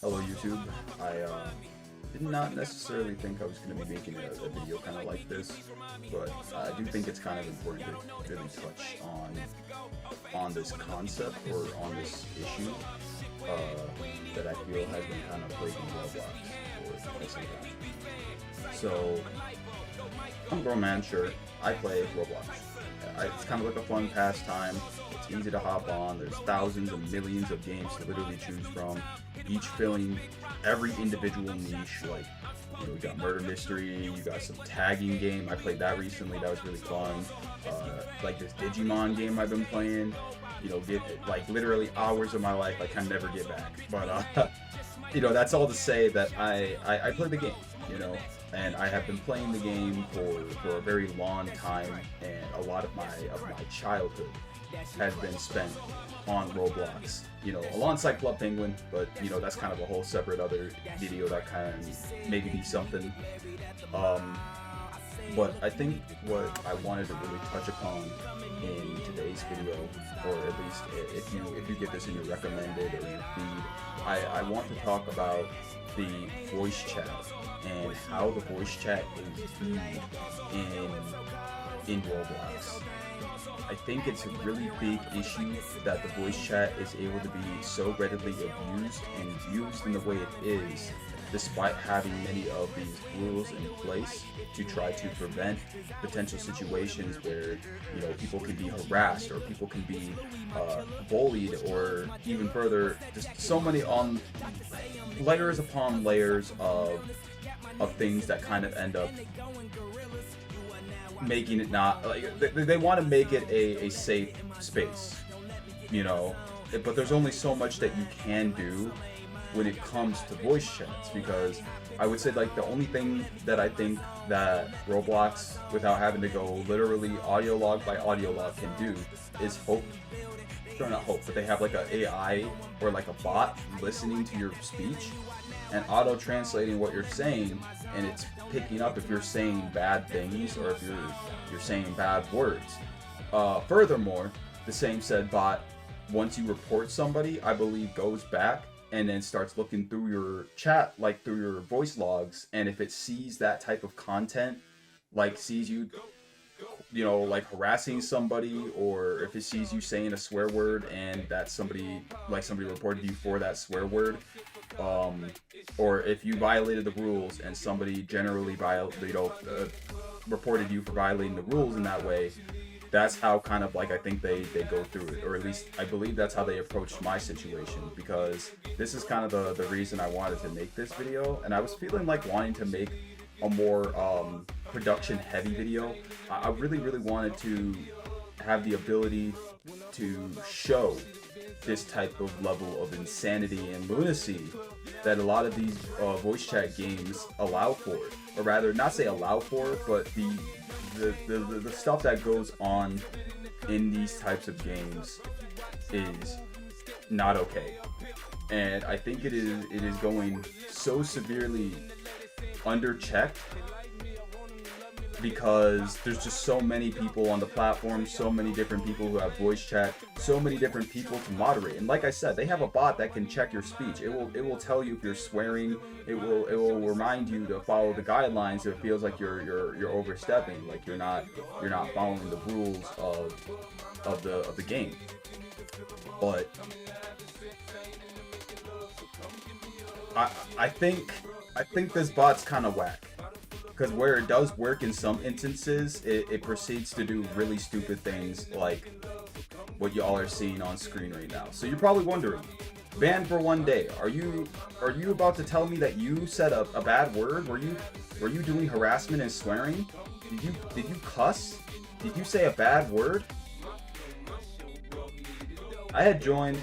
Hello YouTube. I did not necessarily think I was going to be making a video kind of like this, but I do think it's kind of important to really touch on this concept or on this issue that I feel has been kind of plaguing Roblox for quite some time. So, I'm a grown man, sure. I play Roblox. It's kind of like a fun pastime. It's easy to hop on. There's thousands and millions of games to literally choose from, each filling every individual niche. Like, you got murder mystery, you got some tagging game. I played that recently. That was really fun. Like this Digimon game I've been playing. Get like literally hours of my life I can never get back. But that's all to say that I play the game. And I have been playing the game for a very long time, and a lot of my childhood has been spent on Roblox. Alongside Club Penguin, but that's kind of a whole separate other video that kind of maybe be something. But I think what I wanted to really touch upon in today's video, or at least if you get this in your recommended or your feed, I want to talk about the voice chat and how the voice chat is viewed in Roblox. I think it's a really big issue that the voice chat is able to be so readily abused and used in the way it is, despite having many of these rules in place to try to prevent potential situations where people can be harassed or people can be bullied, or even further, just so many on layers upon layers of things that kind of end up making it not like they want to make it a safe space, but there's only so much that you can do when it comes to voice chats, because I would say like the only thing that I think that Roblox, without having to go literally audio log by audio log, can do is hope. Or not hope, but they have like an AI or like a bot listening to your speech and auto translating what you're saying, and it's picking up if you're saying bad things or if you're saying bad words. Furthermore, the same said bot, once you report somebody, I believe goes back and then starts looking through your chat, like through your voice logs, and if it sees that type of content, like sees you like harassing somebody, or if it sees you saying a swear word and that somebody reported you for that swear word, or if you violated the rules and somebody generally reported you for violating the rules in that way, that's how kind of like I think they go through it, or at least I believe that's how they approached my situation, because this is kind of the reason I wanted to make this video, and I was feeling like wanting to make a more production heavy video. I really wanted to have the ability to show this type of level of insanity and lunacy that a lot of these voice chat games allow for, or rather not say allow for, but the stuff that goes on in these types of games is not okay. And I think it is going so severely underchecked because there's just so many people on the platform, so many different people who have voice chat, so many different people to moderate. And like I said, they have a bot that can check your speech. It will tell you if you're swearing. It will remind you to follow the guidelines if it feels like you're overstepping, like you're not following the rules of the game. But I think this bot's kind of whack, because where it does work in some instances, it proceeds to do really stupid things like what y'all are seeing on screen right now. So you're probably wondering, banned for 1 day. Are you about to tell me that you said a bad word? Were you doing harassment and swearing? Did you cuss? Did you say a bad word? I had joined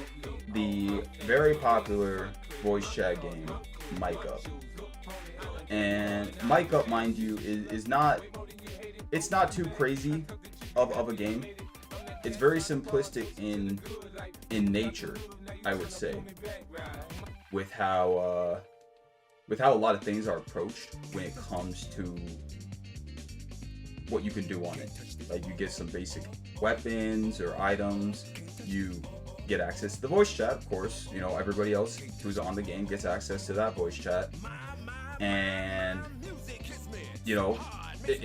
the very popular voice chat game Mic Up. And Mic Up, mind you, is not too crazy of a game. It's very simplistic in nature, I would say, with how a lot of things are approached when it comes to what you can do on it. Like, you get some basic weapons or items, you get access to the voice chat, of course. You know, everybody else who's on the game gets access to that voice chat. And, you know,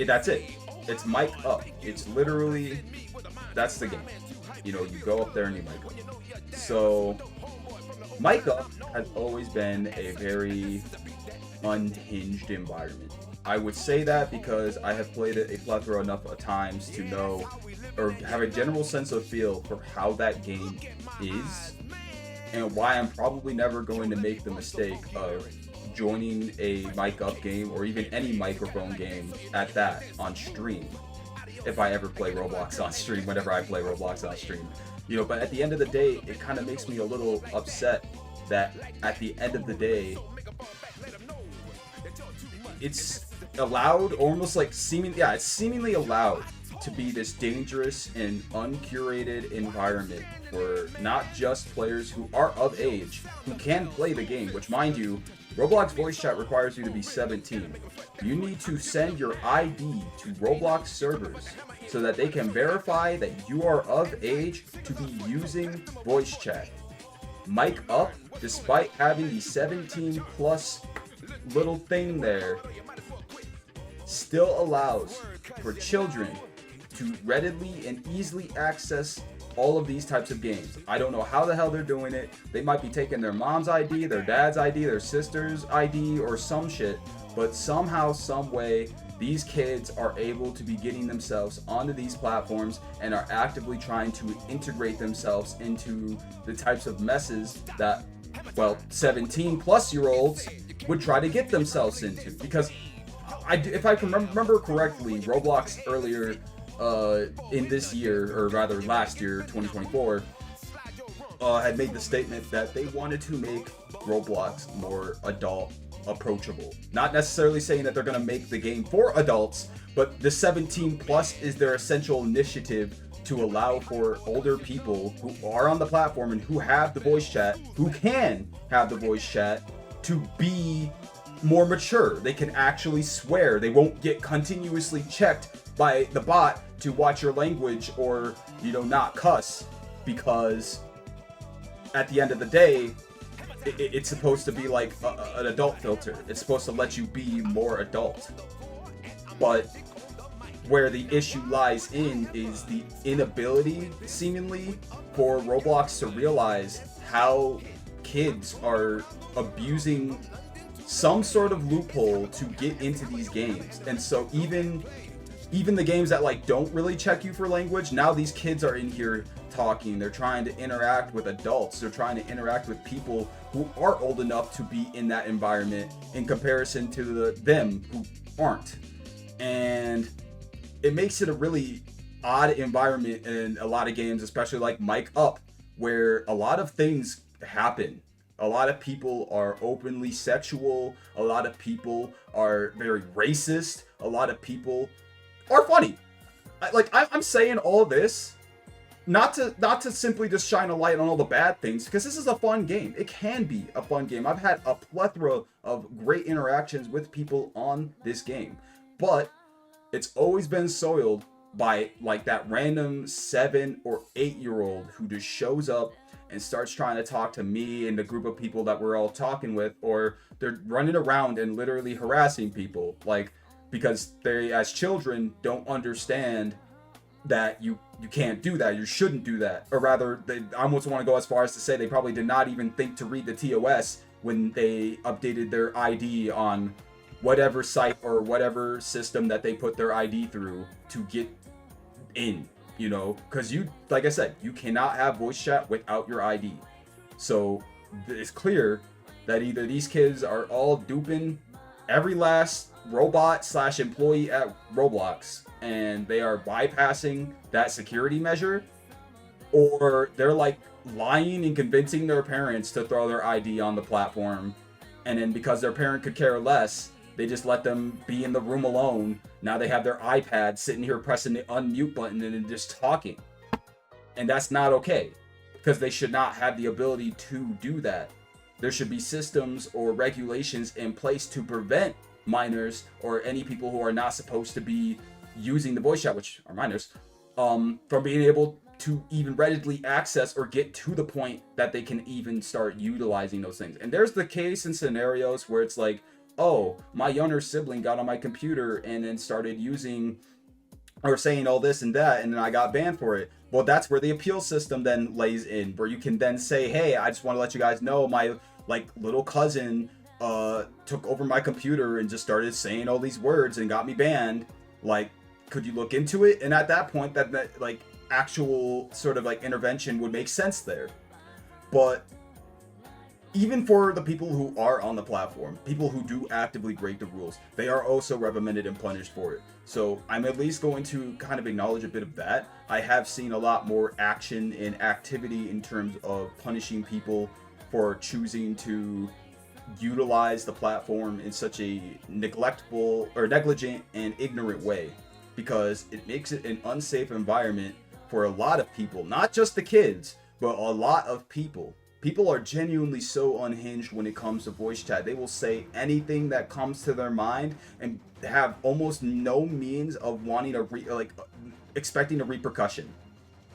that's it. It's mic up. It's literally, that's the game. You know, you go up there and you mic up. So, mic up has always been a very unhinged environment. I would say that because I have played it a plethora enough of times to know or have a general sense of feel for how that game is and why I'm probably never going to make the mistake of joining a mic up game or even any microphone game at that on stream if I ever play Roblox on stream, whenever I play Roblox on stream. You know, but at the end of the day, it kind of makes me a little upset that at the end of the day, it's allowed, almost like it's seemingly allowed to be this dangerous and uncurated environment for not just players who are of age, who can play the game, which, mind you, Roblox voice chat requires you to be 17. You need to send your ID to Roblox servers so that they can verify that you are of age to be using voice chat. Mic up, despite having the 17 plus little thing there, still allows for children to readily and easily access all of these types of games. I don't know how the hell they're doing it. They might be taking their mom's ID, their dad's ID, their sister's ID, or some shit, but somehow, some way, these kids are able to be getting themselves onto these platforms and are actively trying to integrate themselves into the types of messes that, well, 17 plus year olds would try to get themselves into. Because if I can remember correctly, Roblox earlier in this year, or rather last year, 2024, had made the statement that they wanted to make Roblox more adult approachable. Not necessarily saying that they're going to make the game for adults, but the 17 plus is their essential initiative to allow for older people who are on the platform and who have the voice chat, who can have the voice chat, to be more mature. They can actually swear. They won't get continuously checked by the bot to watch your language or, you know, not cuss, because at the end of the day, it's supposed to be like an adult filter. It's supposed to let you be more adult. But where the issue lies in is the inability, seemingly, for Roblox to realize how kids are abusing some sort of loophole to get into these games. And so even the games that like don't really check you for language, now these kids are in here talking. They're trying to interact with adults. They're trying to interact with people who are old enough to be in that environment in comparison to them who aren't. And it makes it a really odd environment in a lot of games, especially like Mic Up, where a lot of things happen. A lot of people are openly sexual. A lot of people are very racist. A lot of people are funny. I'm saying all this not to simply just shine a light on all the bad things, because this is a fun game. It can be a fun game. I've had a plethora of great interactions with people on this game, but it's always been soiled by like that random 7 or 8-year-old who just shows up and starts trying to talk to me and the group of people that we're all talking with, or they're running around and literally harassing people, like, because they, as children, don't understand that you can't do that, you shouldn't do that. Or rather, they almost want to go as far as to say they probably did not even think to read the TOS when they updated their ID on whatever site or whatever system that they put their ID through to get in, you know, because you, like I said, you cannot have voice chat without your ID. So it's clear that either these kids are all duping every last robot / employee at Roblox and they are bypassing that security measure, or they're like lying and convincing their parents to throw their ID on the platform, and then because their parent could care less, they just let them be in the room alone. Now they have their iPad sitting here pressing the unmute button and just talking. And that's not okay, because they should not have the ability to do that. There should be systems or regulations in place to prevent minors or any people who are not supposed to be using the voice chat, which are minors, from being able to even readily access or get to the point that they can even start utilizing those things. And there's the case in scenarios where it's like, oh, my younger sibling got on my computer and then started using or saying all this and that, and then I got banned for it. Well, that's where the appeal system then lays in, where you can then say, hey, I just want to let you guys know my like little cousin took over my computer and just started saying all these words and got me banned. Like, could you look into it? And at that point, that like actual sort of like intervention would make sense there. But even for the people who are on the platform, people who do actively break the rules, they are also reprimanded and punished for it. So I'm at least going to kind of acknowledge a bit of that. I have seen a lot more action and activity in terms of punishing people for choosing to utilize the platform in such a neglectful or negligent and ignorant way, because it makes it an unsafe environment for a lot of people, not just the kids, but a lot of people. People are genuinely so unhinged when it comes to voice chat. They will say anything that comes to their mind and have almost no means of wanting expecting a repercussion.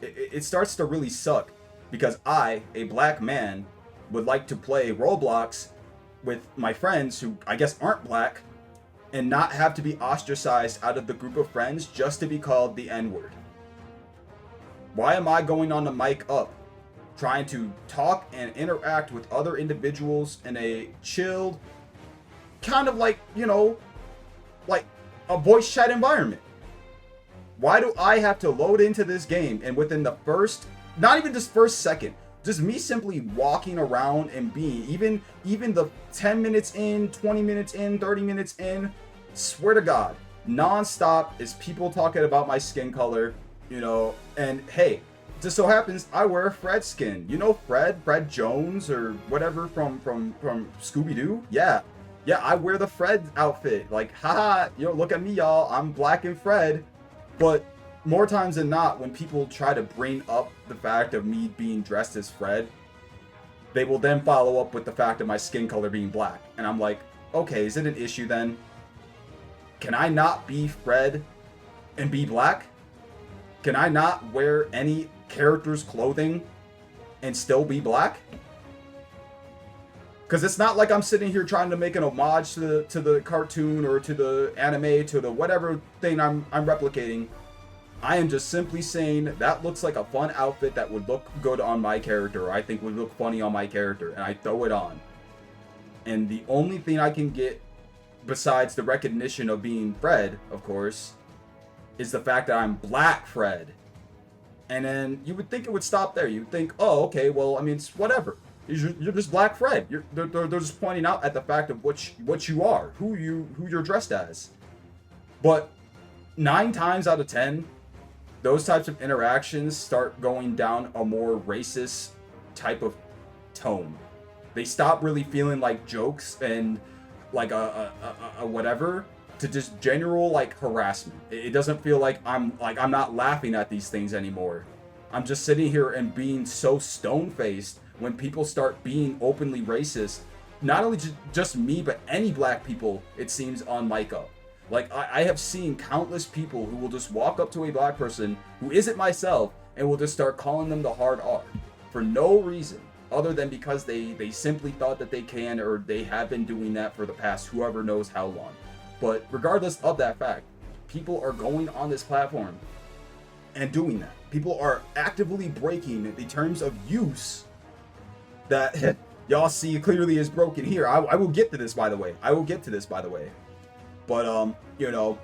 It starts to really suck, because I, a black man, would like to play Roblox with my friends who I guess aren't black and not have to be ostracized out of the group of friends just to be called the N-word. Why am I going on the mic up trying to talk and interact with other individuals in a chilled, kind of like, you know, like a voice chat environment? Why do I have to load into this game and within the first, not even just first second, just me simply walking around and being, even the 10 minutes in, 20 minutes in, 30 minutes in, swear to God, non-stop is people talking about my skin color, you know, and hey, just so happens I wear a Fred skin. You know Fred Jones or whatever from Scooby-Doo? Yeah, I wear the Fred outfit. Like, haha, yo, look at me, y'all. I'm black and Fred. But more times than not, when people try to bring up the fact of me being dressed as Fred, they will then follow up with the fact of my skin color being black. And I'm like, okay, is it an issue then? Can I not be Fred and be black? Can I not wear any character's clothing and still be black? Because it's not like I'm sitting here trying to make an homage to the cartoon or to the anime, to the whatever thing I'm replicating. I am just simply saying that looks like a fun outfit that would look good on my character, or I think would look funny on my character, and I throw it on. And the only thing I can get, besides the recognition of being Fred, of course, is the fact that I'm Black Fred. And then you would think it would stop there. You would think, oh, okay, well, I mean, it's whatever. You're just Black Fred. They're just pointing out at the fact of what you are, who you're dressed as. But 9 times out of 10, those types of interactions start going down a more racist type of tone. They stop really feeling like jokes and like a whatever, to just general like harassment. It doesn't feel like I'm not laughing at these things anymore. I'm just sitting here and being so stone-faced when people start being openly racist. Not only just me, but any black people, it seems, on mic up. Like, I have seen countless people who will just walk up to a black person who isn't myself and will just start calling them the hard R for no reason other than because they simply thought that they can, or they have been doing that for the past whoever knows how long. But regardless of that fact, people are going on this platform and doing that. People are actively breaking the terms of use that y'all see clearly is broken here. I will get to this, by the way. But, you know,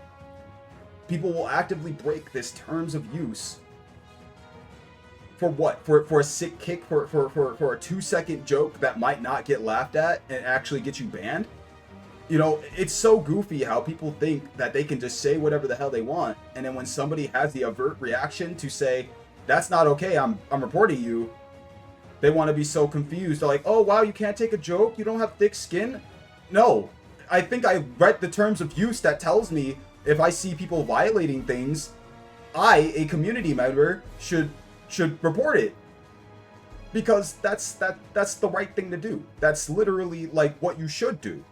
people will actively break this terms of use for what? For a sick kick? For a 2-second joke that might not get laughed at and actually get you banned? You know, it's so goofy how people think that they can just say whatever the hell they want, and then when somebody has the avert reaction to say, that's not okay, I'm reporting you, they want to be so confused. They're like, oh wow, you can't take a joke? You don't have thick skin? No. I think I read the terms of use that tells me if I see people violating things, I, a community member, should report it. Because that's the right thing to do. That's literally like what you should do.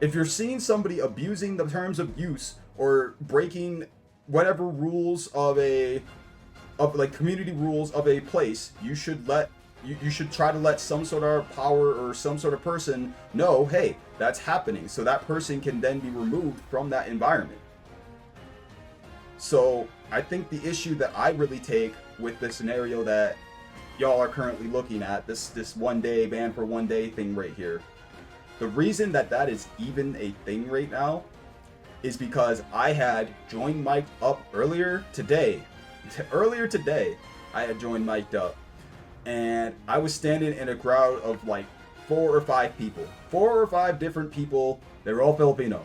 If you're seeing somebody abusing the terms of use or breaking whatever rules of of like community rules of a place, you should try to let some sort of power or some sort of person know, hey, that's happening, so that person can then be removed from that environment. So I think the issue that I really take with the scenario that y'all are currently looking at, this 1 day ban for 1 day thing right here, the reason that is even a thing right now is because I had joined mic'd up earlier today. I had joined mic'd up, and I was standing in a crowd of like 4 or 5 people, 4 or 5 different people. They were all Filipino,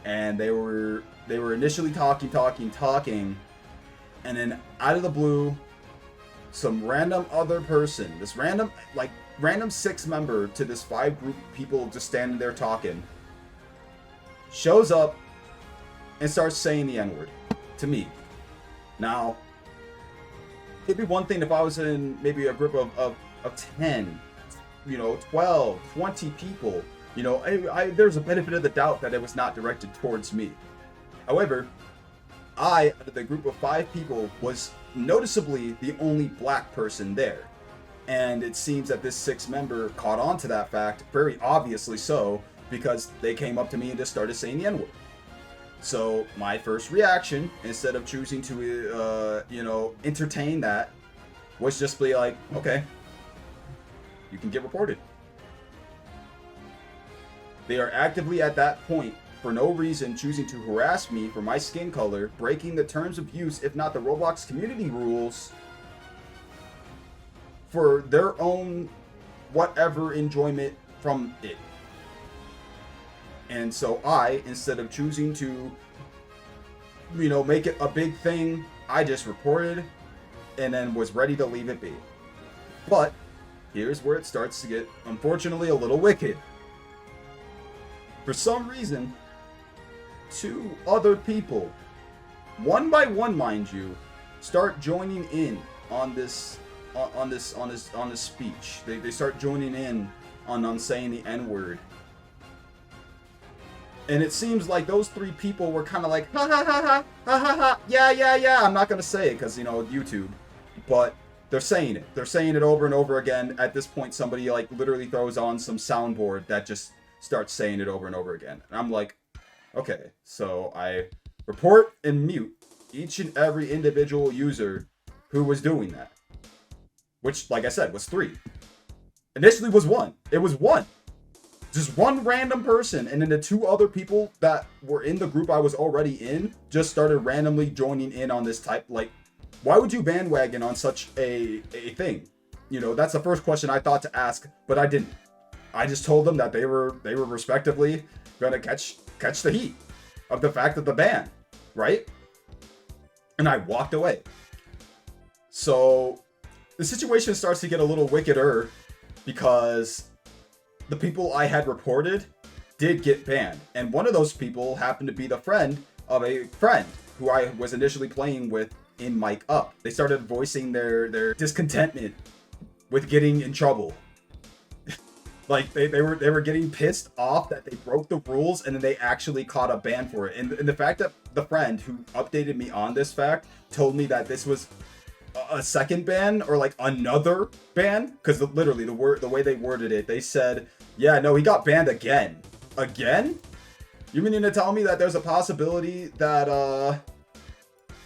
and they were initially talking, and then out of the blue, some random other person, this random 6 member to this 5 group people just standing there talking, shows up and starts saying the N-word to me. Now, it'd be one thing if I was in maybe a group of 10, 12, 20 people. There's a benefit of the doubt that it was not directed towards me. However, I, out of the group of 5 people, was noticeably the only black person there. And it seems that this 6th member caught on to that fact, very obviously so, because they came up to me and just started saying the N-word. So my first reaction, instead of choosing to, entertain that, was just be like, okay, you can get reported. They are actively at that point, for no reason, choosing to harass me for my skin color, breaking the terms of use, if not the Roblox community rules, for their own whatever enjoyment from it. And so I, instead of choosing to, make it a big thing, I just reported and then was ready to leave it be. But here's where it starts to get, unfortunately, a little wicked. For some reason, 2 other people, one by one, mind you, start joining in on this speech. They start joining in on saying the N-word. And it seems like those 3 people were kind of like, ha ha ha ha ha ha ha, yeah. I'm not gonna say it because YouTube, but they're saying it. They're saying it over and over again. At this point, somebody like literally throws on some soundboard that just starts saying it over and over again. And I'm like, okay. So I report and mute each and every individual user who was doing that, which, like I said, was 3. Initially was 1. It was 1. Just 1 random person, and then the 2 other people that were in the group I was already in just started randomly joining in on this type. Like, why would you bandwagon on such a thing? That's the first question I thought to ask, but I didn't. I just told them that they were respectively gonna catch the heat of the fact of the ban, right? And I walked away. So the situation starts to get a little wickeder because the people I had reported did get banned. And one of those people happened to be the friend of a friend who I was initially playing with in Mic Up. They started voicing their discontentment with getting in trouble. Like they were getting pissed off that they broke the rules, and then they actually caught a ban for it. And the fact that the friend who updated me on this fact told me that this was a second ban or like another ban, because literally the way they worded it, they said, yeah, no, he got banned again. You meaning to tell me that there's a possibility that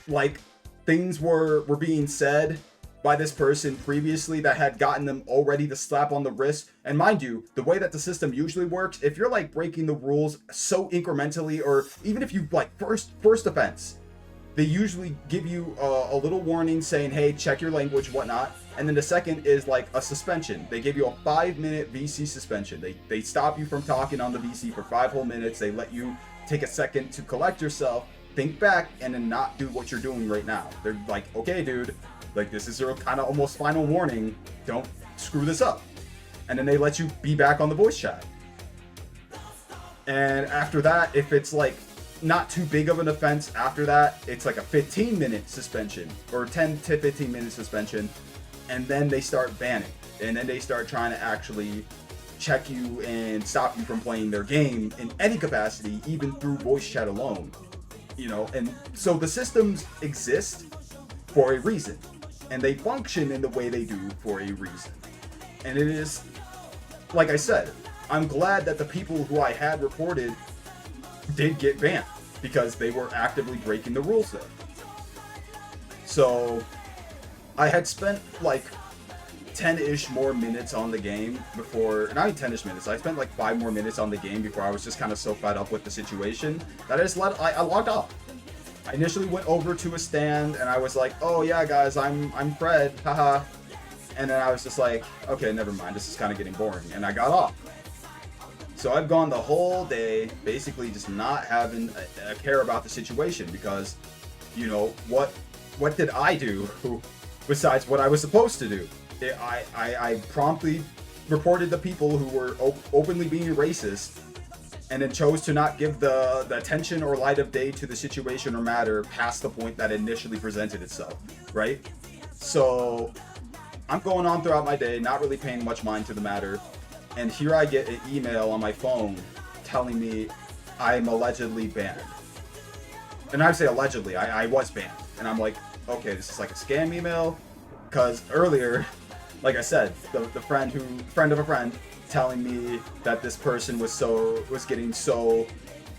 like things were being said by this person previously that had gotten them already the slap on the wrist? And mind you, the way that the system usually works, if you're like breaking the rules so incrementally, or even if you like first offense, they usually give you a little warning saying, hey, check your language, whatnot. And then the second is like a suspension. They give you a 5-minute VC suspension. They stop you from talking on the VC for 5 whole minutes. They let you take a second to collect yourself, think back, and then not do what you're doing right now. They're like, okay, dude, like this is your kind of almost final warning. Don't screw this up. And then they let you be back on the voice chat. And after that, if it's like not too big of an offense after that, it's like a 15-minute suspension or 10 to 15-minute suspension. And then they start banning. And then they start trying to actually check you and stop you from playing their game in any capacity, even through voice chat alone. And so the systems exist for a reason, and they function in the way they do for a reason. And it is, like I said, I'm glad that the people who I had reported did get banned because they were actively breaking the rules there. So I had spent like 10-ish more minutes on the game before, not even 10-ish minutes, I spent like 5 more minutes on the game before I was just kind of so fed up with the situation that I logged off. I initially went over to a stand and I was like, oh yeah guys, I'm Fred, haha. And then I was just like, okay, never mind, this is kind of getting boring, and I got off. So I've gone the whole day basically just not having a care about the situation because, you know, what did I do besides what I was supposed to do? I promptly reported the people who were openly being racist, and then chose to not give the attention or light of day to the situation or matter past the point that initially presented itself, right? So I'm going on throughout my day, not really paying much mind to the matter, and here I get an email on my phone telling me I'm allegedly banned. And I say allegedly, I was banned. And I'm like, okay, this is like a scam email, because earlier, like I said, the friend of a friend telling me that this person was getting so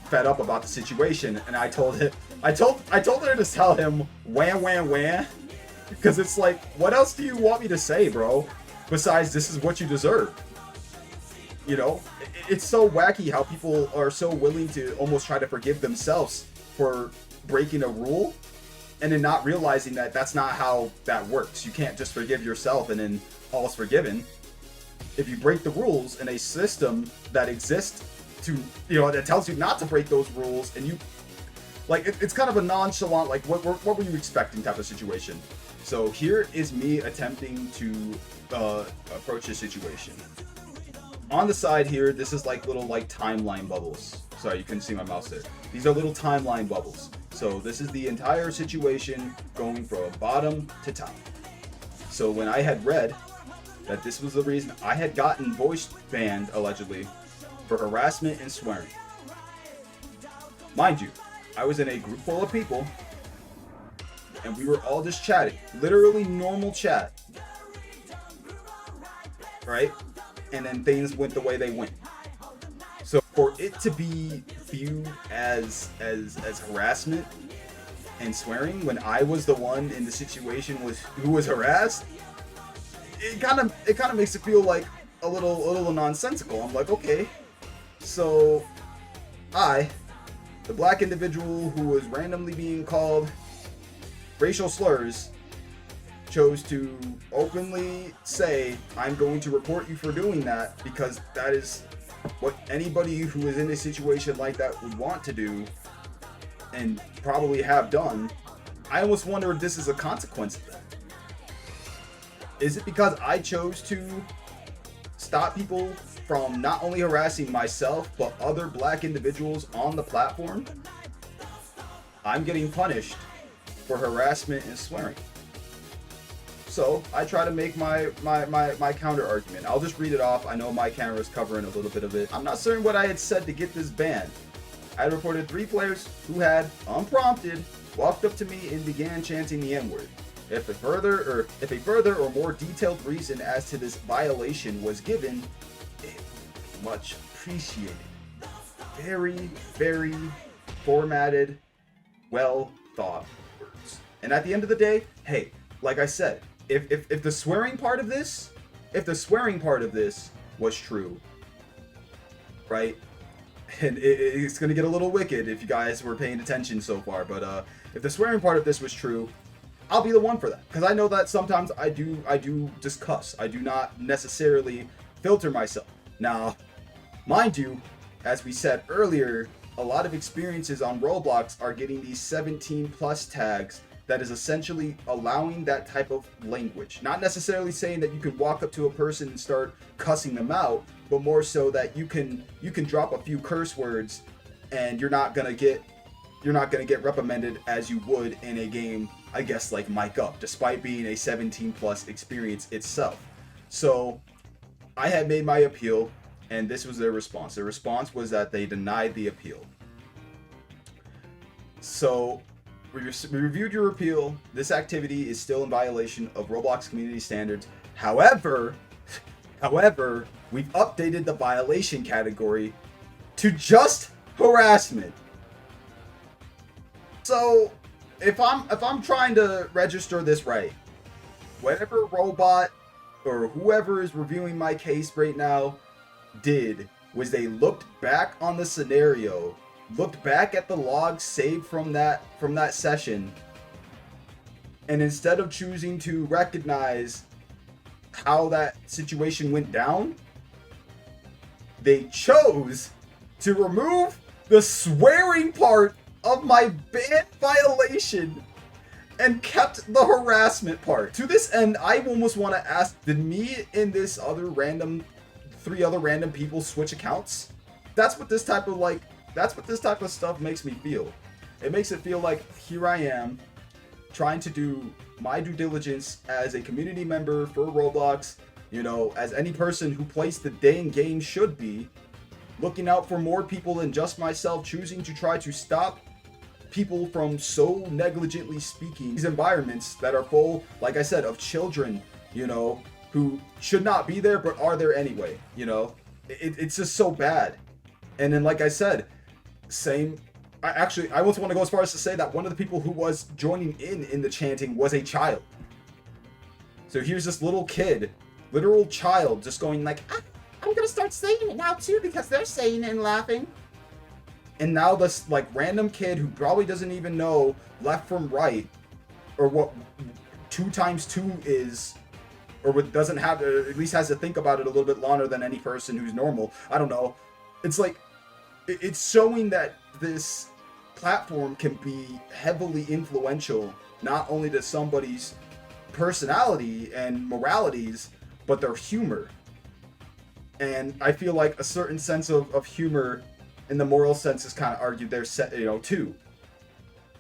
fed up about the situation, and I told her to tell him wham, because it's like, what else do you want me to say, bro? Besides, this is what you deserve. You know, it's so wacky how people are so willing to almost try to forgive themselves for breaking a rule, and then not realizing that that's not how that works. You can't just forgive yourself and then all's forgiven. If you break the rules in a system that exists to, you know, that tells you not to break those rules, and you, like, it's kind of a nonchalant, like, what were you expecting type of situation. So here is me attempting to approach this situation. On the side here, this is like little like timeline bubbles. Sorry, you couldn't see my mouse there. These are little timeline bubbles. So this is the entire situation going from bottom to top. So when I had read that this was the reason I had gotten voice banned, allegedly, for harassment and swearing. Mind you, I was in a group full of people, and we were all just chatting. Literally normal chat. Right? And then things went the way they went. So for it to be viewed as harassment and swearing when I was the one in the situation who was harassed, it kind of makes it feel like a little nonsensical. I'm like, okay, so the black individual who was randomly being called racial slurs, chose to openly say, I'm going to report you for doing that, because that is what anybody who is in a situation like that would want to do and probably have done. I almost wonder if this is a consequence of that. Is it because I chose to stop people from not only harassing myself but other black individuals on the platform? I'm getting punished for harassment and swearing. So I try to make my counter argument. I'll just read it off. I know my camera is covering a little bit of it. I'm not certain what I had said to get this banned. I reported 3 players who had, unprompted, walked up to me and began chanting the N-word. If a further or more detailed reason as to this violation was given, it would be much appreciated. Very, very formatted, well thought words. And at the end of the day, hey, like I said, if the swearing part of this was true, right? And it's gonna get a little wicked if you guys were paying attention so far, but if the swearing part of this was true, I'll be the one for that, because I know that sometimes I do just cuss. I do not necessarily filter myself. Now, mind you, as we said earlier, a lot of experiences on Roblox are getting these 17+ tags that is essentially allowing that type of language. Not necessarily saying that you can walk up to a person and start cussing them out, but more so that you can drop a few curse words and you're not gonna get reprimanded as you would in a game, I guess, like Mic Up, despite being a 17+ experience itself. So I had made my appeal, and this was their response. Their response was that they denied the appeal. So we reviewed your appeal. This activity is still in violation of Roblox community standards. However, we've updated the violation category to just harassment. So, if I'm trying to register this right, whatever robot or whoever is reviewing my case right now did was they looked back on the scenario, looked back at the logs saved from that session, and instead of choosing to recognize how that situation went down, they chose to remove the swearing part of my ban violation and kept the harassment part. To this end, I almost want to ask, did me and this three other random people switch accounts? That's what this type of stuff makes me feel. It makes it feel like here I am trying to do my due diligence as a community member for Roblox, you know, as any person who plays the dang game should be, looking out for more people than just myself, choosing to try to stop people from so negligently speaking these environments that are full, like I said, of children, you know, who should not be there but are there anyway, you know. It's just so bad. And then, like I said, I almost want to go as far as to say that one of the people who was joining in the chanting was a child. So here's this little kid, literal child, just going like, I'm gonna start saying it now too because they're saying it and laughing. And now this like random kid who probably doesn't even know left from right, or what 2 times 2 is, or what doesn't have, at least has to think about it a little bit longer than any person who's normal. I don't know. It's like, it's showing that this platform can be heavily influential, not only to somebody's personality and moralities, but their humor. And I feel like a certain sense of humor in the moral sense is kind of argued there, you know, too.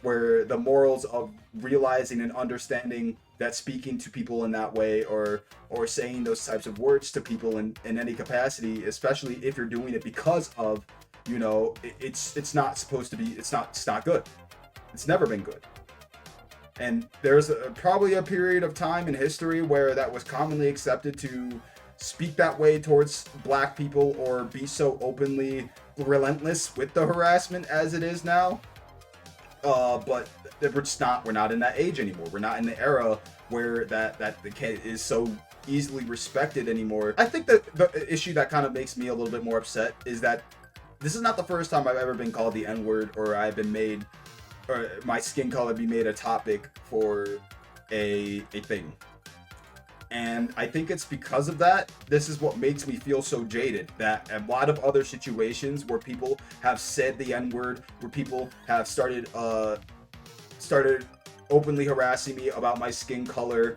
Where the morals of realizing and understanding that speaking to people in that way, or saying those types of words to people in any capacity, especially if you're doing it because of, you know, it's not supposed to be, it's not good. It's never been good. And there's probably a period of time in history where that was commonly accepted to speak that way towards black people or be so openly relentless with the harassment as it is now. But we're not in that age anymore. We're not in the era where that the kid is so easily respected anymore. I think that the issue that kind of makes me a little bit more upset is that this is not the first time I've ever been called the N-word, or I've been made, or my skin color be made a topic for a thing. And I think it's because of that, this is what makes me feel so jaded, that a lot of other situations where people have said the N-word, where people have started openly harassing me about my skin color,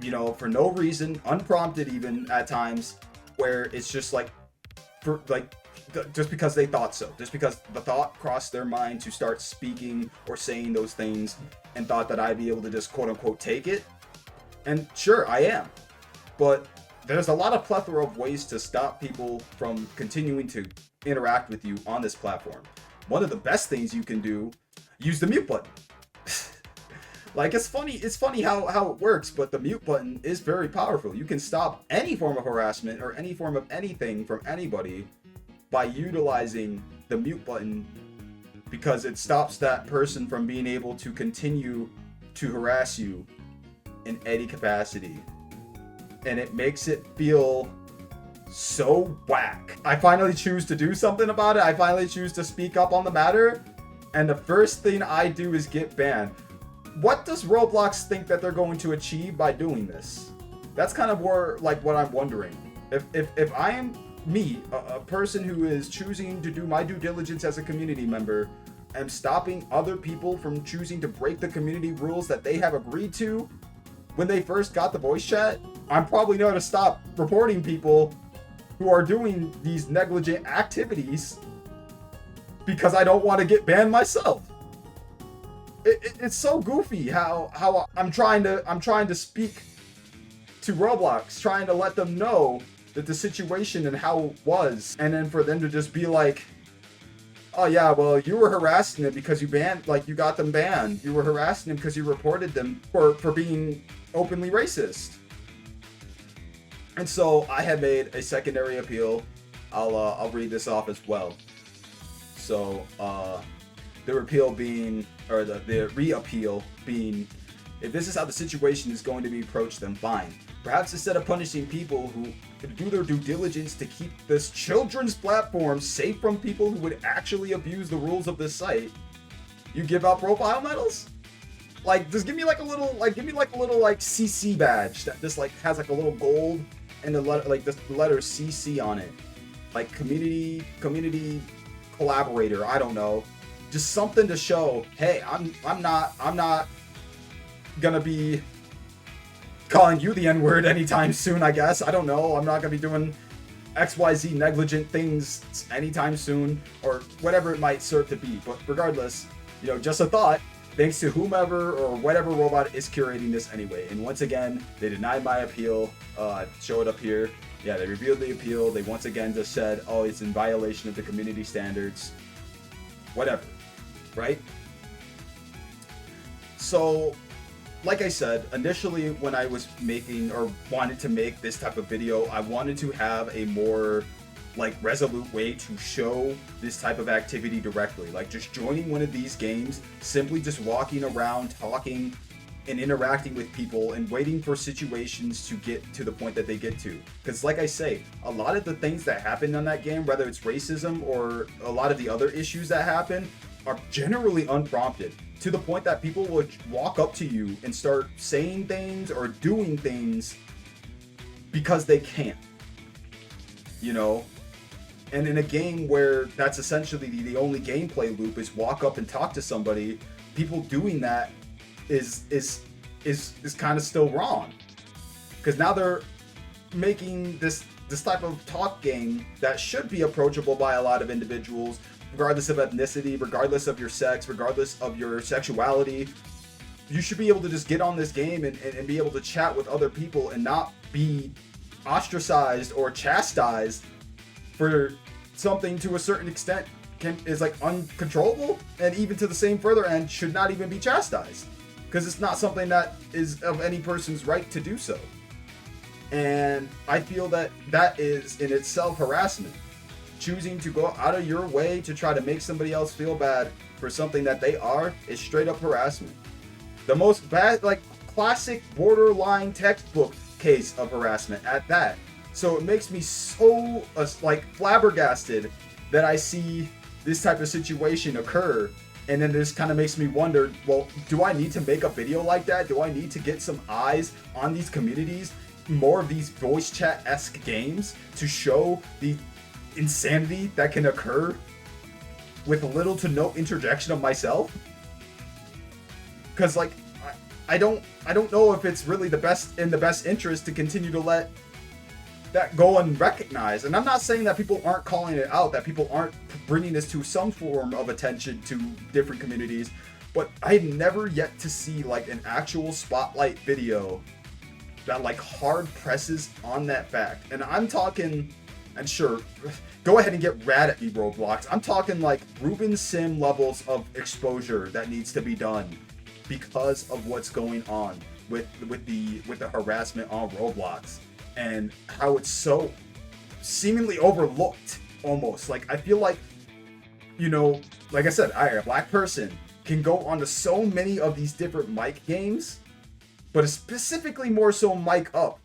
you know, for no reason, unprompted even at times, where it's just like, just because they thought so, just because the thought crossed their mind to start speaking or saying those things, and thought that I'd be able to just quote unquote take it. And sure, I am. But there's a lot of plethora of ways to stop people from continuing to interact with you on this platform. One of the best things you can do, use the mute button. Like, it's funny how it works, but the mute button is very powerful. You can stop any form of harassment or any form of anything from anybody by utilizing the mute button, because it stops that person from being able to continue to harass you in any capacity. And it makes it feel so whack. I finally choose to do something about it. I finally choose to speak up on the matter, and the first thing I do is get banned. What does Roblox think that they're going to achieve by doing this? That's kind of more like what I'm wondering. If I am me, a person who is choosing to do my due diligence as a community member, am stopping other people from choosing to break the community rules that they have agreed to when they first got the voice chat, I'm probably going to stop reporting people who are doing these negligent activities because I don't want to get banned myself. It's so goofy how I'm trying to speak to Roblox, trying to let them know that the situation and how it was, and then for them to just be like, oh yeah, well, you were harassing them because you banned, like, you got them banned. You were harassing them because you reported them for being openly racist. And so I had made a secondary appeal. I'll read this off as well. So the reappeal being, or the re-appeal being, if this is how the situation is going to be approached, then fine. Perhaps instead of punishing people who do their due diligence to keep this children's platform safe from people who would actually abuse the rules of this site, you give out profile medals? Like, just give me like a little CC badge that just like has like a little gold and the letter, like the letter CC on it, like community collaborator. I don't know, just something to show, hey, I'm not gonna be calling you the N-word anytime soon. I guess, I don't know. I'm not gonna be doing XYZ negligent things anytime soon, or whatever it might serve to be. But regardless, you know, just a thought. Thanks to whomever or whatever robot is curating this anyway. And once again, they denied my appeal. Show it up here. Yeah, they reviewed the appeal. They once again just said, oh, it's in violation of the community standards. Whatever, right? So, like I said, initially when I was making or wanted to make this type of video, I wanted to have a more like resolute way to show this type of activity directly, like just joining one of these games, simply just walking around talking and interacting with people and waiting for situations to get to the point that they get to. Because like I say, a lot of the things that happen on that game, whether it's racism or a lot of the other issues that happen, are generally unprompted, to the point that people would walk up to you and start saying things or doing things because they can, you know. And in a game where that's essentially the only gameplay loop is walk up and talk to somebody, people doing that is kind of still wrong. Because now they're making this type of talk game that should be approachable by a lot of individuals, regardless of ethnicity, regardless of your sex, regardless of your sexuality. You should be able to just get on this game and be able to chat with other people and not be ostracized or chastised for something to a certain extent is like uncontrollable, and even to the same further end should not even be chastised, because it's not something that is of any person's right to do so. And I feel that that is in itself harassment. Choosing to go out of your way to try to make somebody else feel bad for something that they are is straight up harassment. The most bad, like classic borderline textbook case of harassment at that. So it makes me so like flabbergasted that I see this type of situation occur, and then this kind of makes me wonder, well, do I need to make a video like that? Do I need to get some eyes on these communities, more of these voice chat-esque games, to show the insanity that can occur with little to no interjection of myself? Because like I don't know if it's really the best interest to continue to let that go unrecognized. And I'm not saying that people aren't calling it out, that people aren't bringing this to some form of attention to different communities, but I've never yet to see like an actual spotlight video that like hard presses on that fact. And I'm talking, and sure, go ahead and get rad at me, Roblox. I'm talking like Ruben Sim levels of exposure that needs to be done because of what's going on with the harassment on Roblox, and how it's so seemingly overlooked almost. Like, I feel like, you know, like I said, a black person can go onto so many of these different mic games, but specifically more so mic up,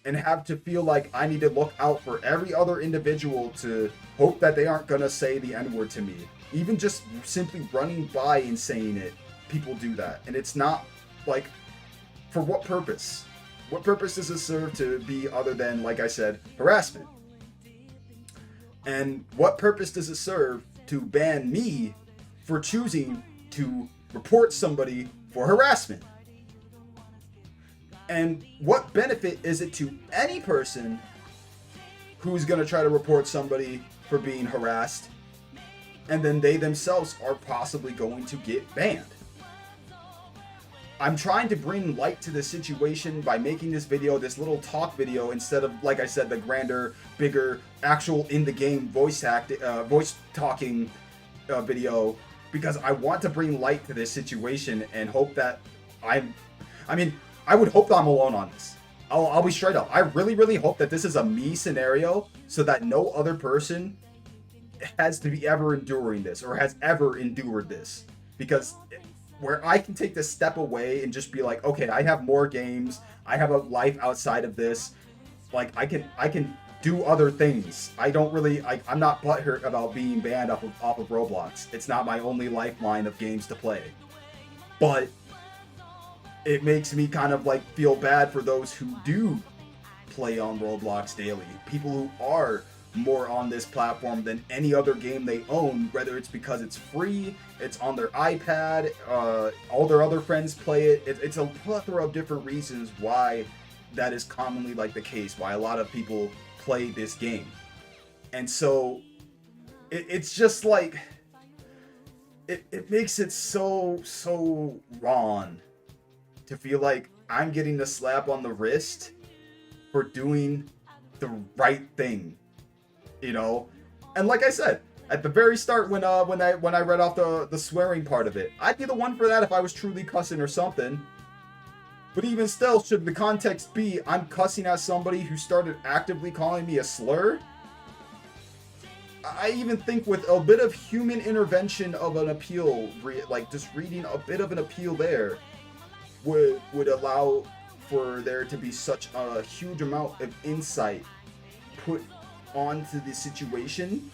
and have to feel like I need to look out for every other individual to hope that they aren't gonna say the N-word to me. Even just simply running by and saying it, people do that. And it's not like, for what purpose? What purpose does it serve to be other than, like I said, harassment? And what purpose does it serve to ban me for choosing to report somebody for harassment? And what benefit is it to any person who's going to try to report somebody for being harassed, and then they themselves are possibly going to get banned? I'm trying to bring light to the situation by making this video, this little talk video, instead of, like I said, the grander, bigger, actual in the game voice talking video because I want to bring light to this situation and hope that I mean, I would hope that I'm alone on this. I'll be straight up. I really, really hope that this is a me scenario so that no other person has to be ever enduring this or has ever endured this. Because where I can take this step away and just be like, okay, I have more games. I have a life outside of this. Like, I can do other things. I'm not butthurt about being banned off of Roblox. It's not my only lifeline of games to play. But it makes me kind of like feel bad for those who do play on Roblox daily. People who are more on this platform than any other game they own, whether it's because it's free, it's on their iPad, all their other friends play it. It's a plethora of different reasons why that is commonly like the case, why a lot of people play this game. And so it's just like it makes it so wrong to feel like I'm getting the slap on the wrist for doing the right thing, you know. And like I said at the very start, when I read off the swearing part of it, I'd be the one for that if I was truly cussing or something. But even still, should the context be I'm cussing at somebody who started actively calling me a slur, I even think with a bit of human intervention of an appeal, like just reading a bit of an appeal there, would allow for there to be such a huge amount of insight put onto the situation,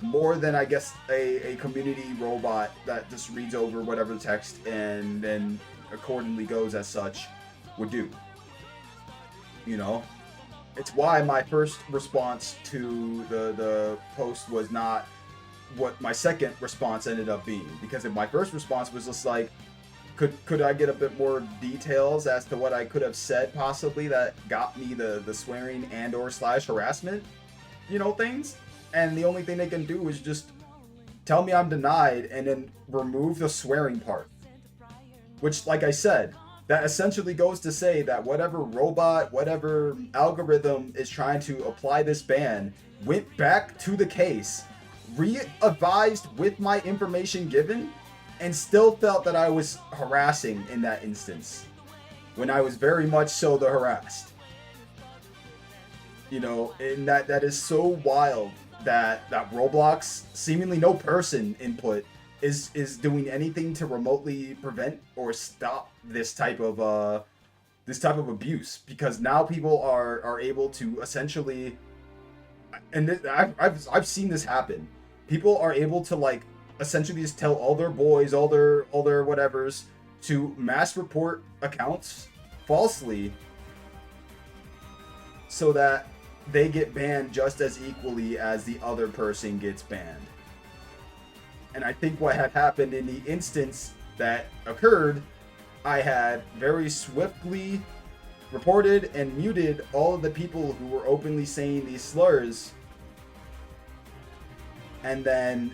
more than I guess a community robot that just reads over whatever text and then accordingly goes as such would do. You know, it's why my first response to the post was not what my second response ended up being, because if my first response was just like, could I get a bit more details as to what I could have said possibly that got me the swearing and or / harassment, you know, things, and the only thing they can do is just tell me I'm denied and then remove the swearing part, which, like I said, that essentially goes to say that whatever robot, whatever algorithm is trying to apply this ban went back to the case, re-advised with my information given, and still felt that I was harassing in that instance, when I was very much so the harassed. You know, and that is so wild that Roblox, seemingly no person input, is doing anything to remotely prevent or stop this type of abuse, because now people are able to essentially, and I've seen this happen. People are able to like essentially just tell all their boys, all their whatevers to mass report accounts falsely so that they get banned just as equally as the other person gets banned. And I think what had happened in the instance that occurred, I had very swiftly reported and muted all of the people who were openly saying these slurs. And then,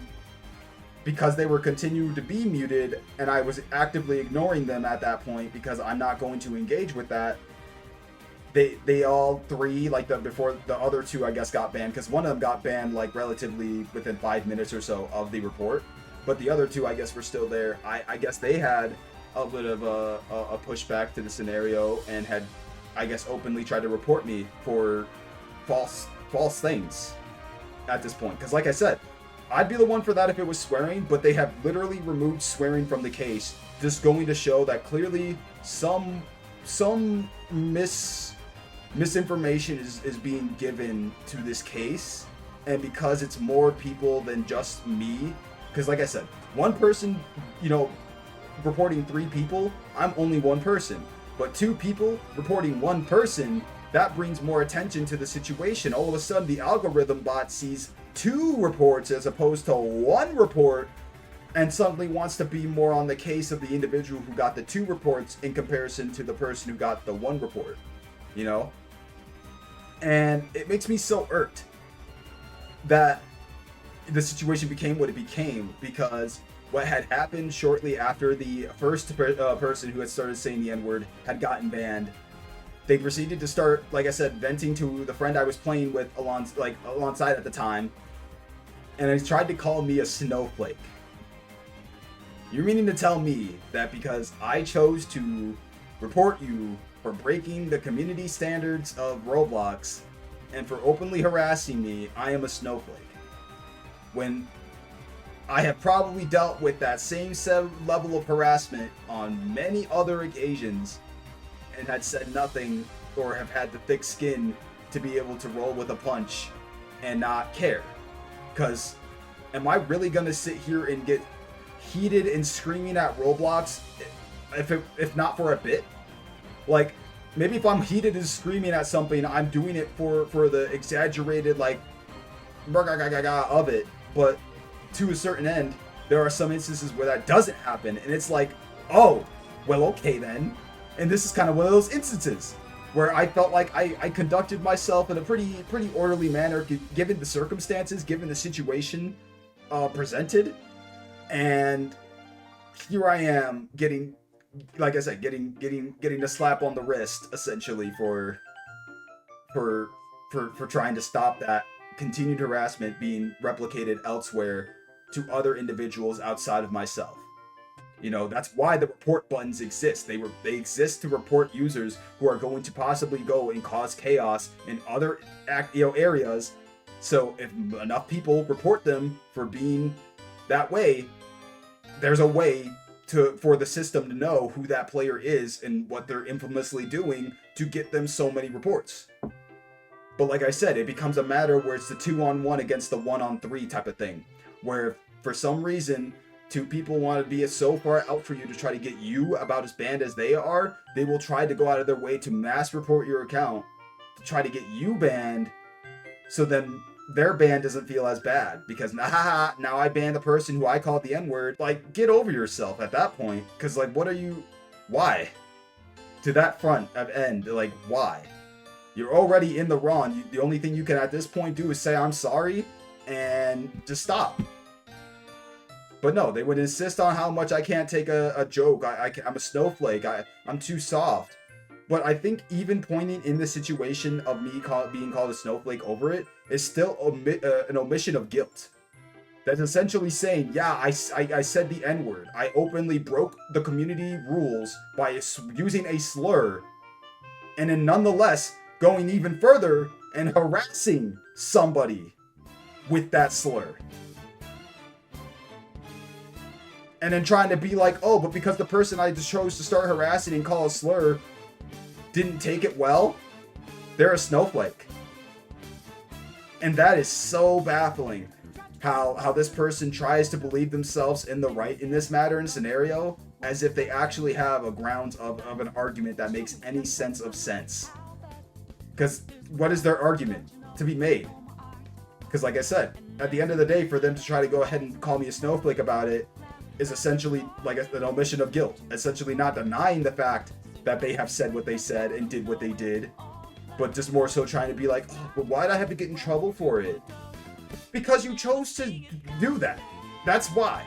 because they were continued to be muted, and I was actively ignoring them at that point because I'm not going to engage with that, they all three, like before the other two, I guess, got banned, because one of them got banned like relatively within 5 minutes or so of the report, but the other two, I guess, were still there. I guess they had a bit of a pushback to the scenario and had, I guess, openly tried to report me for false things at this point, because like I said, I'd be the one for that if it was swearing, but they have literally removed swearing from the case, just going to show that clearly some misinformation is being given to this case. And because it's more people than just me, because like I said, one person, you know, reporting 3 people, I'm only one person, but 2 people reporting 1 person, that brings more attention to the situation. All of a sudden the algorithm bot sees 2 reports as opposed to 1 report, and suddenly wants to be more on the case of the individual who got the 2 reports in comparison to the person who got the 1 report, you know? And it makes me so irked that the situation became what it became, because what had happened shortly after the first person who had started saying the N-word had gotten banned, they proceeded to start, like I said, venting to the friend I was playing with alongside at the time, and they tried to call me a snowflake. You're meaning to tell me that because I chose to report you for breaking the community standards of Roblox and for openly harassing me, I am a snowflake? When I have probably dealt with that same level of harassment on many other occasions and had said nothing or have had the thick skin to be able to roll with a punch and not care. Because am I really going to sit here and get heated and screaming at Roblox if not for a bit? Like, maybe if I'm heated and screaming at something, I'm doing it for the exaggerated, like, of it. But to a certain end, there are some instances where that doesn't happen, and it's like, oh, well, okay then. And this is kind of one of those instances where I felt like I conducted myself in a pretty orderly manner, given the circumstances, given the situation presented, and here I am getting, like I said, getting the slap on the wrist essentially for trying to stop that continued harassment being replicated elsewhere to other individuals outside of myself. You know, that's why the report buttons exist. They exist to report users who are going to possibly go and cause chaos in other areas. So if enough people report them for being that way, there's a way for the system to know who that player is and what they're infamously doing to get them so many reports. But like I said, it becomes a matter where it's the 2-on-1 against the 1-on-3 type of thing, where for some reason two people want to be so far out for you to try to get you about as banned as they are, they will try to go out of their way to mass report your account to try to get you banned, so then their ban doesn't feel as bad because now I banned the person who I called the N-word. Like, get over yourself at that point, because like, why? To that front of end, like, why? You're already in the wrong. The only thing you can at this point do is say I'm sorry and just stop. But no, they would insist on how much I can't take a joke. I'm a snowflake. I'm too soft. But I think even pointing in the situation of me being called a snowflake over it is still an omission of guilt. That's essentially saying, yeah, I said the N-word. I openly broke the community rules by using a slur. And then nonetheless, going even further and harassing somebody with that slur. And then trying to be like, oh, but because the person I just chose to start harassing and call a slur didn't take it well, they're a snowflake. And that is so baffling, how this person tries to believe themselves in the right in this matter and scenario, as if they actually have a grounds of an argument that makes any sense of sense. Because what is their argument to be made? Because like I said, at the end of the day, for them to try to go ahead and call me a snowflake about it is essentially like an omission of guilt. Essentially not denying the fact that they have said what they said and did what they did, but just more so trying to be like, oh, but why'd I have to get in trouble for it? Because you chose to do that. That's why.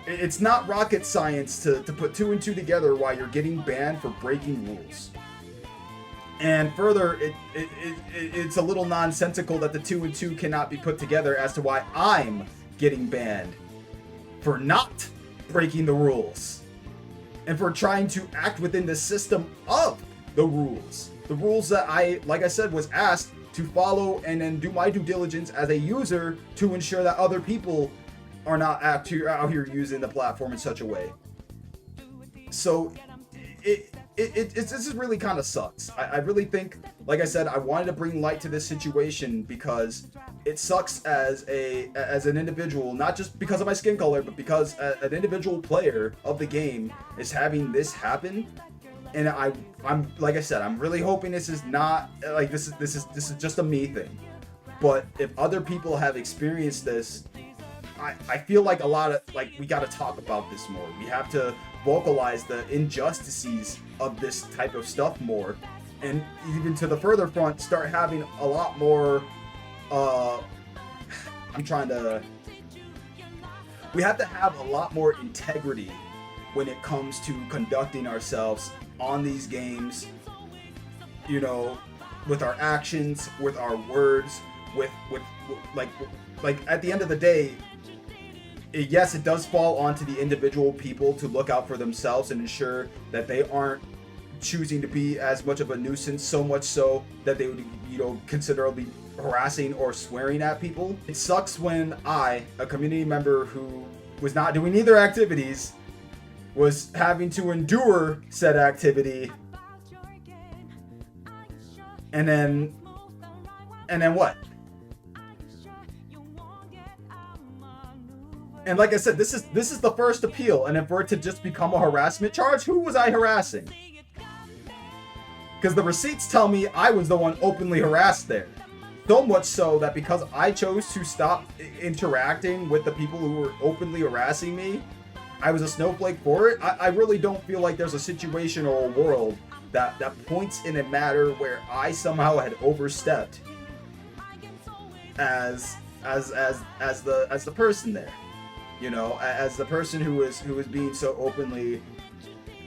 It's not rocket science to put two and two together while you're getting banned for breaking rules. And further, it's a little nonsensical that the 2 and 2 cannot be put together as to why I'm getting banned for not breaking the rules and for trying to act within the system of the rules. The rules that I, like I said, was asked to follow and then do my due diligence as a user to ensure that other people are not out here using the platform in such a way. So this is really kind of sucks. I really think, like I said, I wanted to bring light to this situation because it sucks as an individual, not just because of my skin color, but because an individual player of the game is having this happen. And I'm like I said, I'm really hoping this is not like this is just a me thing. But if other people have experienced this, I feel like a lot of, like, we got to talk about this more. We have to vocalize the injustices of this type of stuff more, and even to the further front, start having a lot more we have to have a lot more integrity when it comes to conducting ourselves on these games, you know, with our actions, with our words, with like at the end of the day, yes, it does fall onto the individual people to look out for themselves and ensure that they aren't choosing to be as much of a nuisance, so much so that they would, considerably harassing or swearing at people. It sucks when I, a community member who was not doing either activities, was having to endure said activity, and then what? And like I said, this is the first appeal, and if for it to just become a harassment charge, who was I harassing? Because the receipts tell me I was the one openly harassed there. So much so that because I chose to stop interacting with the people who were openly harassing me, I was a snowflake for it. I really don't feel like there's a situation or a world that points in a matter where I somehow had overstepped as the person there. As the person who was being so openly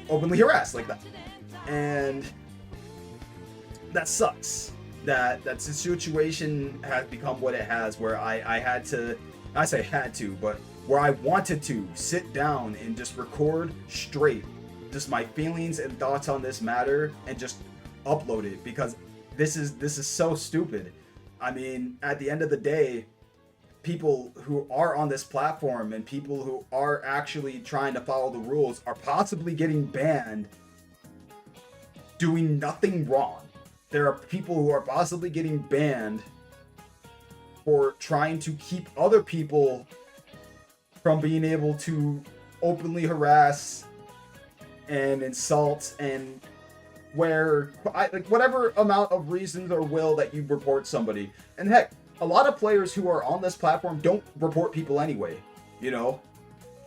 harassed like that. And that sucks. That the situation has become what it has, where I had to, I say had to, but where I wanted to sit down and just record straight just my feelings and thoughts on this matter and just upload it, because this is so stupid. I mean, at the end of the day, people who are on this platform and people who are actually trying to follow the rules are possibly getting banned doing nothing wrong. There are people who are possibly getting banned for trying to keep other people from being able to openly harass and insult and whatever amount of reasons or will that you report somebody. And heck, a lot of players who are on this platform don't report people anyway.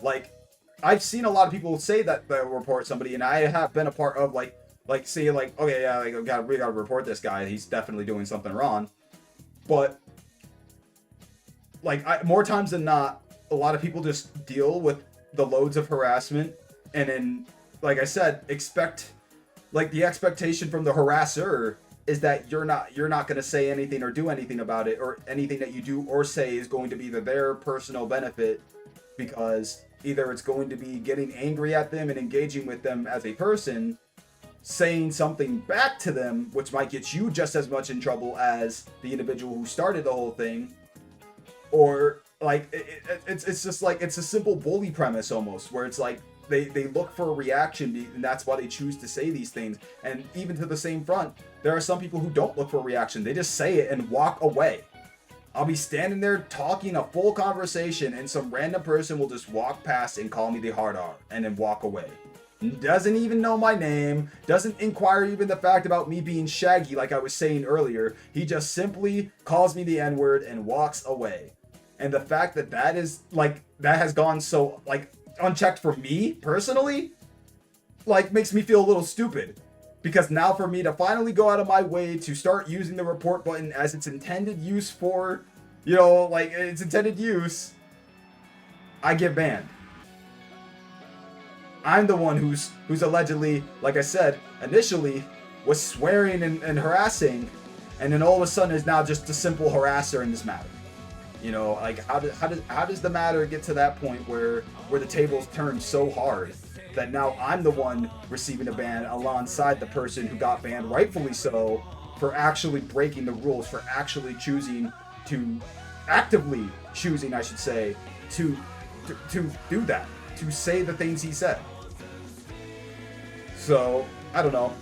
Like I've seen a lot of people say that they'll report somebody, and I have been a part of say okay, yeah, we gotta report this guy. He's definitely doing something wrong. But more times than not, a lot of people just deal with the loads of harassment, and then, like I said, the expectation from the harasser is that you're not going to say anything or do anything about it, or anything that you do or say is going to be to their personal benefit, because either it's going to be getting angry at them and engaging with them as a person, saying something back to them, which might get you just as much in trouble as the individual who started the whole thing, or it's just it's a simple bully premise almost, where it's like they look for a reaction, and that's why they choose to say these things. And even to the same front, there are some people who don't look for a reaction. They just say it and walk away. I'll be standing there talking a full conversation, and some random person will just walk past and call me the hard R and then walk away. Doesn't even know my name, doesn't inquire even the fact about me being shaggy like I was saying earlier. He just simply calls me the N-word and walks away. And the fact that that has gone so unchecked for me personally, makes me feel a little stupid. Because now for me to finally go out of my way to start using the report button as its intended use for, its intended use, I get banned. I'm the one who's allegedly, like I said, initially was swearing and harassing, and then all of a sudden is now just a simple harasser in this matter. How does the matter get to that point where the tables turn so hard that now I'm the one receiving a ban alongside the person who got banned, rightfully so, for actually breaking the rules, for actually actively choosing, I should say, to do that, to say the things he said. So, I don't know.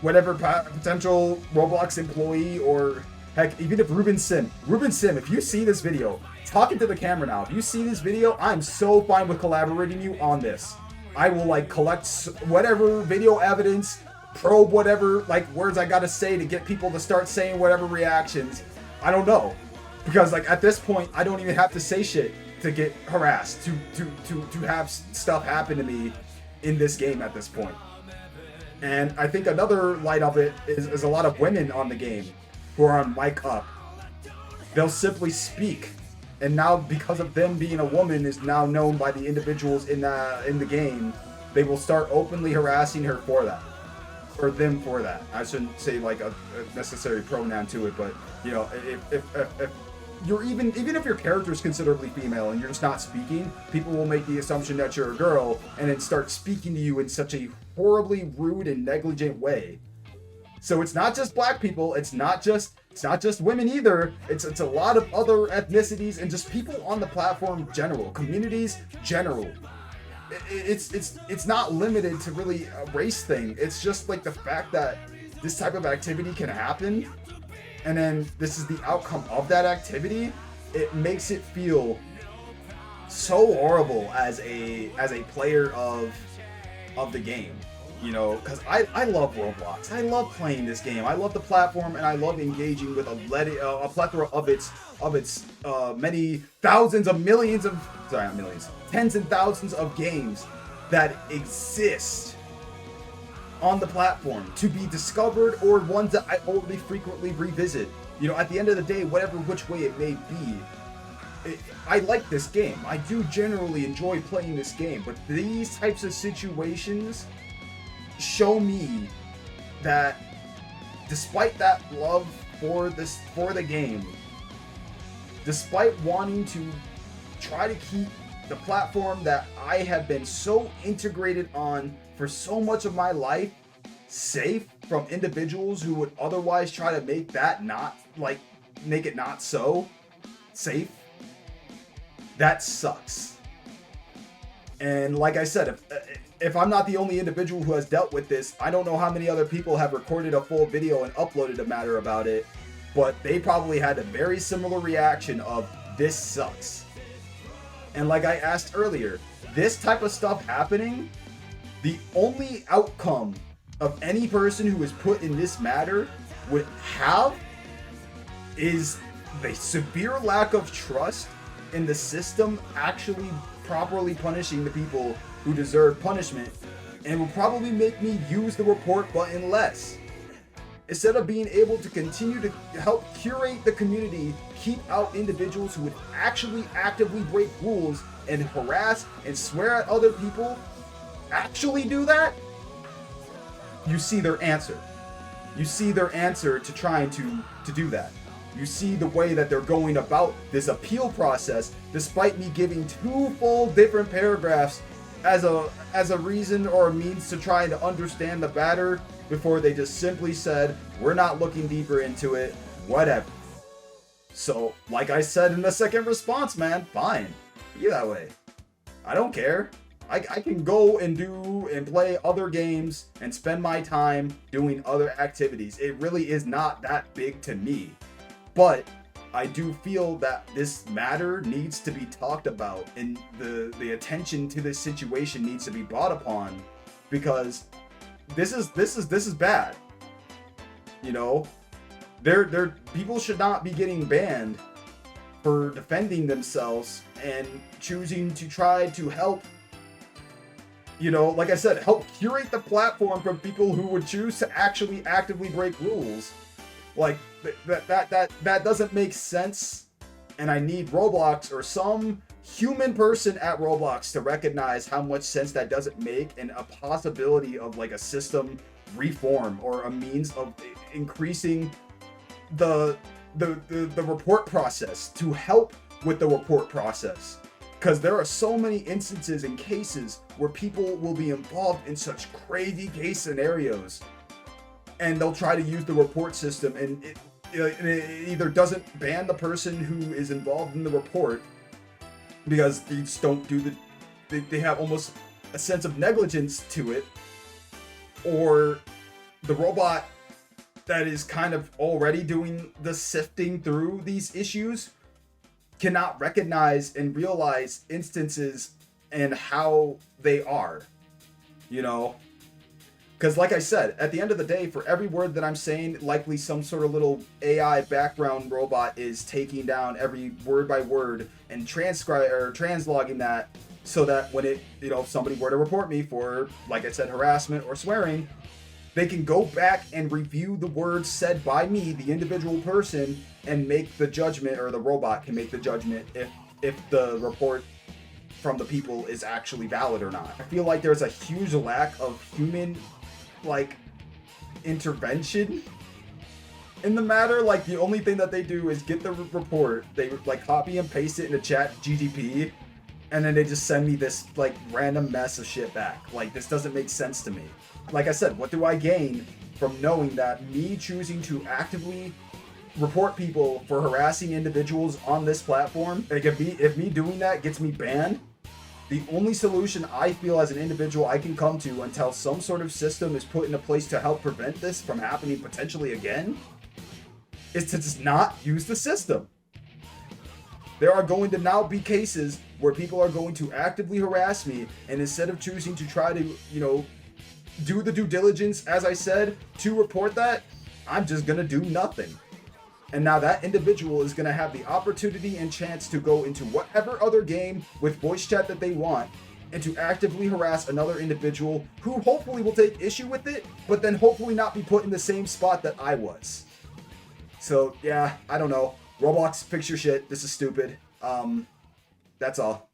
Whatever potential Roblox employee, or heck, even if Ruben Sim, if you see this video, talking to the camera now, if you see this video, I'm so fine with collaborating you on this. I will collect whatever video evidence, probe whatever words I gotta say to get people to start saying whatever reactions. I don't know, because at this point I don't even have to say shit to get harassed, to have stuff happen to me in this game at this point. And I think another light of it is a lot of women on the game who are on mic up. They'll simply speak, and now because of them being a woman is now known by the individuals in the game, they will start openly harassing her for that, or them for that. I shouldn't say a necessary pronoun to it, but if you're even if your character is considerably female and you're just not speaking, people will make the assumption that you're a girl and then start speaking to you in such a horribly rude and negligent way. So it's not just black people, it's not just women either. It's a lot of other ethnicities and just people on the platform general, communities general. It's not limited to really a race thing. It's just like the fact that this type of activity can happen, and then this is the outcome of that activity. It makes it feel so horrible as a player of the game, you know, because I love Roblox. I love playing this game. I love the platform, and I love engaging with a plethora of its many thousands of millions of, sorry, not millions, tens and thousands of games that exist on the platform to be discovered, or ones that I already frequently revisit. You know, at the end of the day, whatever which way it may be, I like this game. I do generally enjoy playing this game, but these types of situations show me that despite that love for the game, despite wanting to try to keep the platform that I have been so integrated on for so much of my life safe from individuals who would otherwise try to make it not so safe, that sucks. And like I said, if I'm not the only individual who has dealt with this, I don't know how many other people have recorded a full video and uploaded a matter about it, but they probably had a very similar reaction of, this sucks. And like I asked earlier, this type of stuff happening, the only outcome of any person who is put in this matter would have is the severe lack of trust in the system actually properly punishing the people who deserve punishment, and will probably make me use the report button less. Instead of being able to continue to help curate the community, keep out individuals who would actually actively break rules and harass and swear at other people, actually do that, you see their answer. You see their answer to trying to do that. You see the way that they're going about this appeal process, despite me giving 2 full different paragraphs as a reason or a means to try to understand the matter, before they just simply said, we're not looking deeper into it, whatever. So, like I said in the second response, man, fine. Be that way. I don't care. I can go and do and play other games and spend my time doing other activities. It really is not that big to me. But I do feel that this matter needs to be talked about, and the attention to this situation needs to be brought upon, because this is bad. You know, people should not be getting banned for defending themselves and choosing to try to help, you know, like I said, help curate the platform from people who would choose to actually actively break rules. Like, that doesn't make sense, and I need Roblox or some human person at Roblox to recognize how much sense that doesn't make, and a possibility of like a system reform or a means of increasing the report process to help with the report process. Because there are so many instances and cases where people will be involved in such crazy case scenarios, and they'll try to use the report system, and it either doesn't ban the person who is involved in the report because they just don't do they have almost a sense of negligence to it, or the robot that is kind of already doing the sifting through these issues cannot recognize and realize instances and how they are, you know. Because like I said, at the end of the day, for every word that I'm saying, likely some sort of little AI background robot is taking down every word by word and translogging that, so that when it, you know, if somebody were to report me for, like I said, harassment or swearing, they can go back and review the words said by me, the individual person, and make the judgment, or the robot can make the judgment if the report from the people is actually valid or not. I feel like there's a huge lack of human intervention in the matter, like, the only thing that they do is get the report, they like copy and paste it into chat GTP, and then they just send me this like random mess of shit back. Like, this doesn't make sense to me. Like I said, what do I gain from knowing that me choosing to actively report people for harassing individuals on this platform, like if me doing that gets me banned, the only solution I feel as an individual I can come to until some sort of system is put into place to help prevent this from happening potentially again is to just not use the system. There are going to now be cases where people are going to actively harass me, and instead of choosing to try to, do the due diligence, as I said, to report that, I'm just gonna do nothing. And now that individual is gonna have the opportunity and chance to go into whatever other game with voice chat that they want and to actively harass another individual who hopefully will take issue with it, but then hopefully not be put in the same spot that I was. So yeah, I don't know. Roblox, fix your shit. This is stupid. That's all.